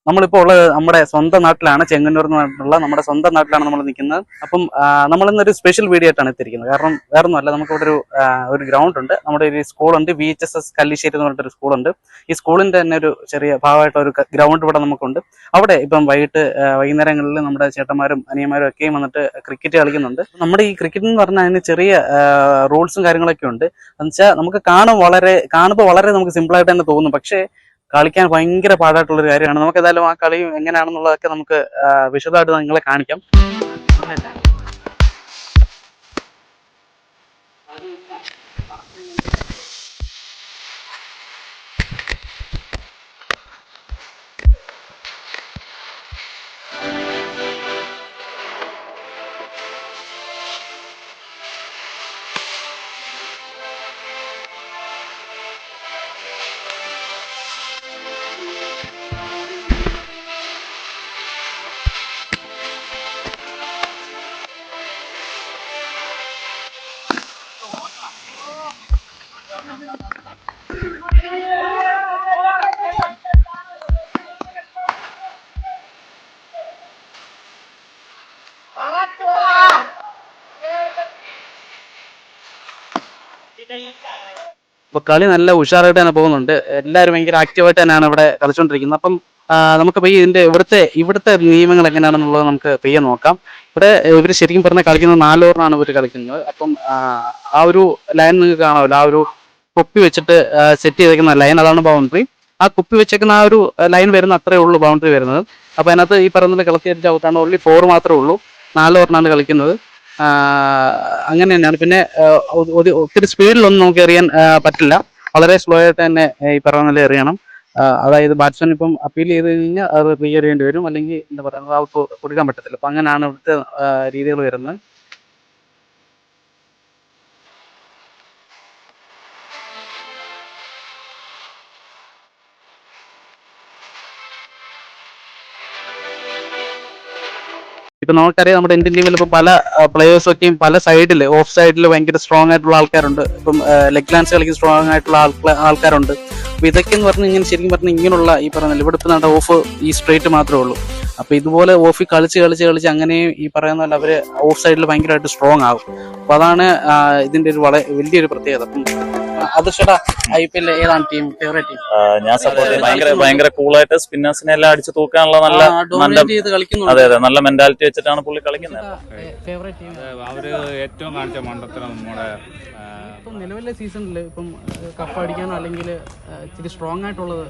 നമ്മളിപ്പോൾ ഉള്ളത് നമ്മുടെ സ്വന്തം നാട്ടിലാണ്, ചെങ്ങന്നൂർ എന്ന് പറഞ്ഞിട്ടുള്ള നമ്മുടെ സ്വന്തം നാട്ടിലാണ് നമ്മൾ നിൽക്കുന്നത്. അപ്പം നമ്മളിന്നൊരു സ്പെഷ്യൽ വീഡിയോ ആയിട്ടാണ് എത്തിയിരിക്കുന്നത്. കാരണം വേറെ ഒന്നുമല്ല, നമുക്കിവിടെ ഒരു ഗ്രൗണ്ട് ഉണ്ട്, നമ്മുടെ ഒരു സ്കൂളുണ്ട്, VHSS കല്ലിശ്ശേരി എന്ന് പറഞ്ഞിട്ടൊരു സ്കൂളുണ്ട്. ഈ സ്കൂളിന്റെ തന്നെ ഒരു ചെറിയ ഭാഗമായിട്ട് ഒരു ഗ്രൗണ്ട് ഇവിടെ നമുക്കുണ്ട്. അവിടെ ഇപ്പം വൈകുന്നേരങ്ങളിൽ നമ്മുടെ ചേട്ടന്മാരും അനിയന്മാരും ഒക്കെയും വന്നിട്ട് ക്രിക്കറ്റ് കളിക്കുന്നുണ്ട്. നമ്മുടെ ഈ ക്രിക്കറ്റ് എന്ന് പറഞ്ഞാൽ അതിന് ചെറിയ റൂൾസും കാര്യങ്ങളൊക്കെ ഉണ്ട്. എന്ന് വെച്ചാൽ നമുക്ക് കാണുമ്പോൾ വളരെ നമുക്ക് സിമ്പിൾ ആയിട്ട് തന്നെ തോന്നും, പക്ഷേ കളിക്കാൻ ഭയങ്കര പാടായിട്ടുള്ളൊരു കാര്യമാണ്. നമുക്ക് ഏതായാലും ആ കളി എങ്ങനെയാണെന്നുള്ളതൊക്കെ നമുക്ക് വിശദമായിട്ട് നിങ്ങളെ കാണിക്കാം. അപ്പൊ കളി നല്ല ഉഷാറായിട്ട് തന്നെ പോകുന്നുണ്ട്. എല്ലാവരും ഭയങ്കര ആക്റ്റീവായിട്ട് തന്നെയാണ് ഇവിടെ കളിച്ചുകൊണ്ടിരിക്കുന്നത്. അപ്പം നമുക്ക് ഇവിടുത്തെ നിയമങ്ങൾ എങ്ങനെയാണെന്നുള്ളത് നമുക്ക് പെയ്യെ നോക്കാം. ഇവിടെ ഇവർ ശരിക്കും പറഞ്ഞാൽ കളിക്കുന്നത് 4 ഓവറിനാണ് ഇവർ കളിക്കുന്നത്. അപ്പം ആ ഒരു ലൈൻ നിങ്ങൾക്ക് കാണാമല്ലോ, ആ ഒരു കുപ്പി വെച്ചിട്ട് സെറ്റ് ചെയ്തേക്കുന്ന ലൈൻ, അതാണ് ബൗണ്ടറി. ആ കുപ്പി വെച്ചേക്കുന്ന ആ ഒരു ലൈൻ വരുന്ന അത്രേ ഉള്ളൂ ബൗണ്ടറി വരുന്നത്. അപ്പൊ അതിനകത്ത് ഈ പറയുന്നത് കളത്തിയേറ്റ ഔട്ടാണ്. ഓൺലി 4 മാത്രമേ ഉള്ളൂ. 4 ഓവറിനാണ് കളിക്കുന്നത്. അങ്ങനെ തന്നെയാണ്. പിന്നെ ഒത്തിരി സ്പീഡിലൊന്നും നമുക്ക് എറിയാൻ പറ്റില്ല. വളരെ സ്ലോ ആയിട്ട് തന്നെ ഈ പറയുന്ന പോലെ എറിയണം. അതായത് ബാറ്റ്സ്മാൻ ഇപ്പം അപ്പീൽ ചെയ്ത് കഴിഞ്ഞാൽ അത് റീ എറിയേണ്ടി വരും, അല്ലെങ്കിൽ എന്താ പറയുക ഔട്ട് കൊടുക്കാൻ പറ്റത്തില്ല. അപ്പം അങ്ങനെയാണ് ഇവിടുത്തെ രീതികൾ വരുന്നത്. ഇപ്പൊ നമുക്കറിയാം, നമ്മുടെ ഇന്ത്യൻ ടീമിൽ ഇപ്പം പല പ്ലേയേഴ്സൊക്കെയും പല ഓഫ് സൈഡിൽ ഭയങ്കര സ്ട്രോങ് ആയിട്ടുള്ള ആൾക്കാരുണ്ട്. ഇപ്പം ലെഗ് ലാൻസ് കളിക്കുന്ന സ്ട്രോങ് ആയിട്ടുള്ള ആൾക്കാരുണ്ട്. അപ്പൊ ഇതൊക്കെ എന്ന് പറഞ്ഞാൽ ഇങ്ങനെ ശരിക്കും പറഞ്ഞാൽ ഇങ്ങനെയുള്ള ഈ പറയുന്ന ഇവിടെ ഇപ്പം നമ്മുടെ ഓഫ് ഈ സ്ട്രേറ്റ് മാത്രമേ ഉള്ളൂ. അപ്പൊ ഇതുപോലെ ഓഫിൽ കളിച്ച് അങ്ങനെ ഈ പറയുന്ന പോലെ അവര് ഓഫ് സൈഡിൽ ഭയങ്കരമായിട്ട് സ്ട്രോങ് ആകും. അപ്പൊ അതാണ് ഇതിന്റെ ഒരു വലിയൊരു പ്രത്യേകത. അദർശടാ, IPL ഏതാണ് ടീം ഫേവറേറ്റ് ടീം? ഞാൻ സപ്പോർട്ട് ചെയ്യും. ഭയങ്കര കൂളായിട്ട് സ്പിന്നേഴ്സിനെ എല്ലാം അടിച്ചു തൂക്കാനുള്ള നല്ല മെന്റാലിറ്റി വെച്ചിട്ടാണ് പുള്ളി കളിക്കുന്നത്. അവര് ഏറ്റവും കാണിച്ച മണ്ടത്തരം നമ്മുടെ നിലവിലെ സീസണിൽ ഇപ്പം കപ്പ് അടിക്കാനോ അല്ലെങ്കിൽ ഇച്ചിരി സ്ട്രോങ് ആയിട്ടുള്ളത്